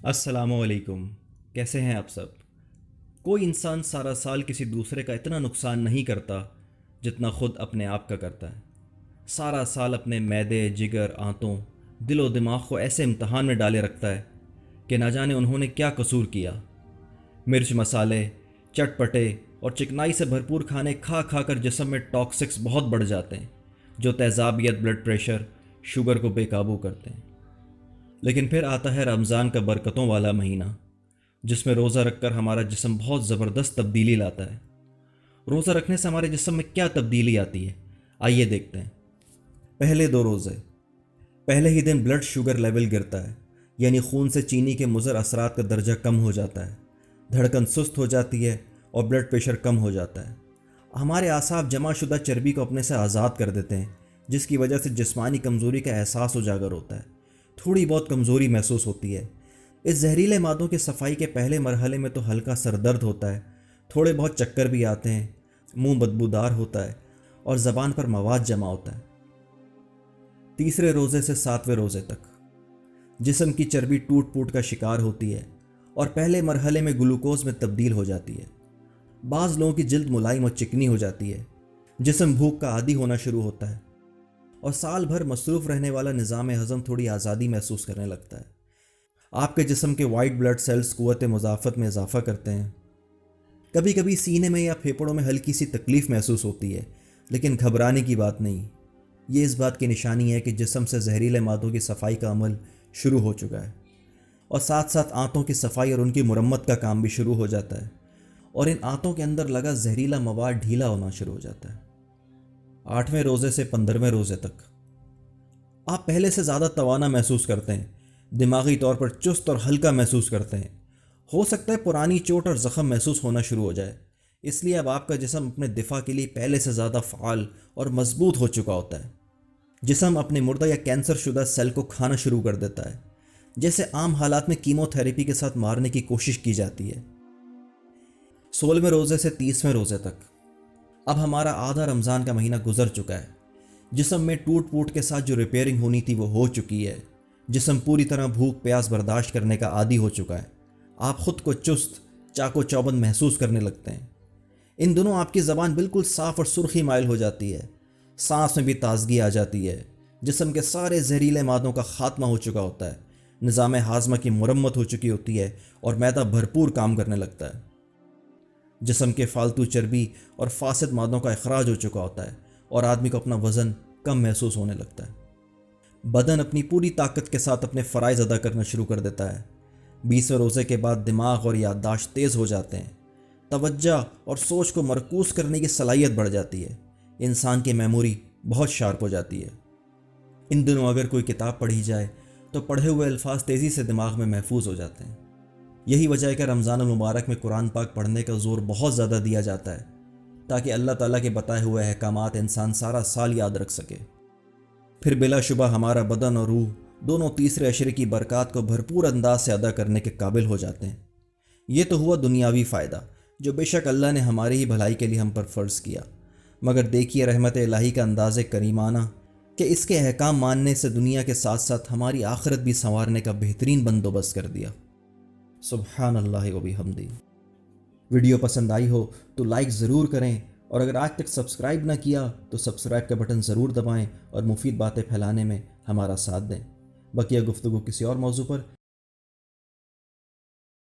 السلام علیکم، کیسے ہیں آپ سب؟ کوئی انسان سارا سال کسی دوسرے کا اتنا نقصان نہیں کرتا جتنا خود اپنے آپ کا کرتا ہے۔ سارا سال اپنے معدے، جگر، آنتوں، دل و دماغ کو ایسے امتحان میں ڈالے رکھتا ہے کہ نہ جانے انہوں نے کیا قصور کیا۔ مرچ مسالے، چٹ پٹے اور چکنائی سے بھرپور کھانے کھا کھا کر جسم میں ٹاکسکس بہت بڑھ جاتے ہیں جو تیزابیت، بلڈ پریشر، شوگر کو بے قابو کرتے ہیں۔ لیکن پھر آتا ہے رمضان کا برکتوں والا مہینہ، جس میں روزہ رکھ کر ہمارا جسم بہت زبردست تبدیلی لاتا ہے۔ روزہ رکھنے سے ہمارے جسم میں کیا تبدیلی آتی ہے، آئیے دیکھتے ہیں۔ پہلے 2 روزے، پہلے ہی دن بلڈ شوگر لیول گرتا ہے، یعنی خون سے چینی کے مضر اثرات کا درجہ کم ہو جاتا ہے، دھڑکن سست ہو جاتی ہے اور بلڈ پریشر کم ہو جاتا ہے۔ ہمارے اعصاب جمع شدہ چربی کو اپنے سے آزاد کر دیتے ہیں، جس کی وجہ سے جسمانی کمزوری کا احساس اجاگر ہوتا ہے، تھوڑی بہت کمزوری محسوس ہوتی ہے۔ اس زہریلے مادوں کی صفائی کے پہلے مرحلے میں تو ہلکا سر درد ہوتا ہے، تھوڑے بہت چکر بھی آتے ہیں، منہ بدبودار ہوتا ہے اور زبان پر مواد جمع ہوتا ہے۔ تیسرے روزے سے 7ویں روزے تک جسم کی چربی ٹوٹ پوٹ کا شکار ہوتی ہے اور پہلے مرحلے میں گلوکوز میں تبدیل ہو جاتی ہے۔ بعض لوگوں کی جلد ملائم اور چکنی ہو جاتی ہے، جسم بھوک کا عادی ہونا شروع ہوتا ہے اور سال بھر مصروف رہنے والا نظام ہضم تھوڑی آزادی محسوس کرنے لگتا ہے۔ آپ کے جسم کے وائٹ بلڈ سیلز قوت مضافت میں اضافہ کرتے ہیں۔ کبھی کبھی سینے میں یا پھیپھڑوں میں ہلکی سی تکلیف محسوس ہوتی ہے، لیکن گھبرانے کی بات نہیں۔ یہ اس بات کی نشانی ہے کہ جسم سے زہریلے مادوں کی صفائی کا عمل شروع ہو چکا ہے، اور ساتھ ساتھ آنتوں کی صفائی اور ان کی مرمت کا کام بھی شروع ہو جاتا ہے، اور ان آنتوں کے اندر لگا زہریلا مواد ڈھیلا ہونا شروع ہو جاتا ہے۔ 8ویں روزے سے 15ویں روزے تک آپ پہلے سے زیادہ توانا محسوس کرتے ہیں، دماغی طور پر چست اور ہلکا محسوس کرتے ہیں۔ ہو سکتا ہے پرانی چوٹ اور زخم محسوس ہونا شروع ہو جائے، اس لیے اب آپ کا جسم اپنے دفاع کے لیے پہلے سے زیادہ فعال اور مضبوط ہو چکا ہوتا ہے۔ جسم اپنے مردہ یا کینسر شدہ سیل کو کھانا شروع کر دیتا ہے، جیسے عام حالات میں کیمو تھراپی کے ساتھ مارنے کی کوشش کی جاتی ہے۔ 16ویں روزے سے 30ویں روزے تک اب ہمارا آدھا رمضان کا مہینہ گزر چکا ہے۔ جسم میں ٹوٹ پوٹ کے ساتھ جو ریپیئرنگ ہونی تھی وہ ہو چکی ہے۔ جسم پوری طرح بھوک پیاس برداشت کرنے کا عادی ہو چکا ہے۔ آپ خود کو چست، چاق و چوبند محسوس کرنے لگتے ہیں۔ ان دنوں آپ کی زبان بالکل صاف اور سرخی مائل ہو جاتی ہے، سانس میں بھی تازگی آ جاتی ہے، جسم کے سارے زہریلے مادوں کا خاتمہ ہو چکا ہوتا ہے، نظام ہاضمہ کی مرمت ہو چکی ہوتی ہے اور معدہ بھرپور کام کرنے لگتا ہے۔ جسم کے فالتو چربی اور فاسد مادوں کا اخراج ہو چکا ہوتا ہے اور آدمی کو اپنا وزن کم محسوس ہونے لگتا ہے۔ بدن اپنی پوری طاقت کے ساتھ اپنے فرائض ادا کرنا شروع کر دیتا ہے۔ 20ویں روزے کے بعد دماغ اور یادداشت تیز ہو جاتے ہیں، توجہ اور سوچ کو مرکوز کرنے کی صلاحیت بڑھ جاتی ہے، انسان کی میموری بہت شارپ ہو جاتی ہے۔ ان دنوں اگر کوئی کتاب پڑھی جائے تو پڑھے ہوئے الفاظ تیزی سے دماغ میں محفوظ ہو جاتے ہیں۔ یہی وجہ ہے کہ رمضان المبارک میں قرآن پاک پڑھنے کا زور بہت زیادہ دیا جاتا ہے، تاکہ اللہ تعالیٰ کے بتائے ہوئے احکامات انسان سارا سال یاد رکھ سکے۔ پھر بلا شبہ ہمارا بدن اور روح دونوں تیسرے عشرے کی برکات کو بھرپور انداز سے ادا کرنے کے قابل ہو جاتے ہیں۔ یہ تو ہوا دنیاوی فائدہ، جو بے شک اللہ نے ہماری ہی بھلائی کے لیے ہم پر فرض کیا، مگر دیکھیے رحمت الہی کا انداز کریمانہ کہ اس کے احکام ماننے سے دنیا کے ساتھ ساتھ ہماری آخرت بھی سنوارنے کا بہترین بندوبست کر دیا۔ سبحان اللہ و بحمدہ۔ ویڈیو پسند آئی ہو تو لائک ضرور کریں، اور اگر آج تک سبسکرائب نہ کیا تو سبسکرائب کا بٹن ضرور دبائیں اور مفید باتیں پھیلانے میں ہمارا ساتھ دیں۔ بقیہ گفتگو کسی اور موضوع پر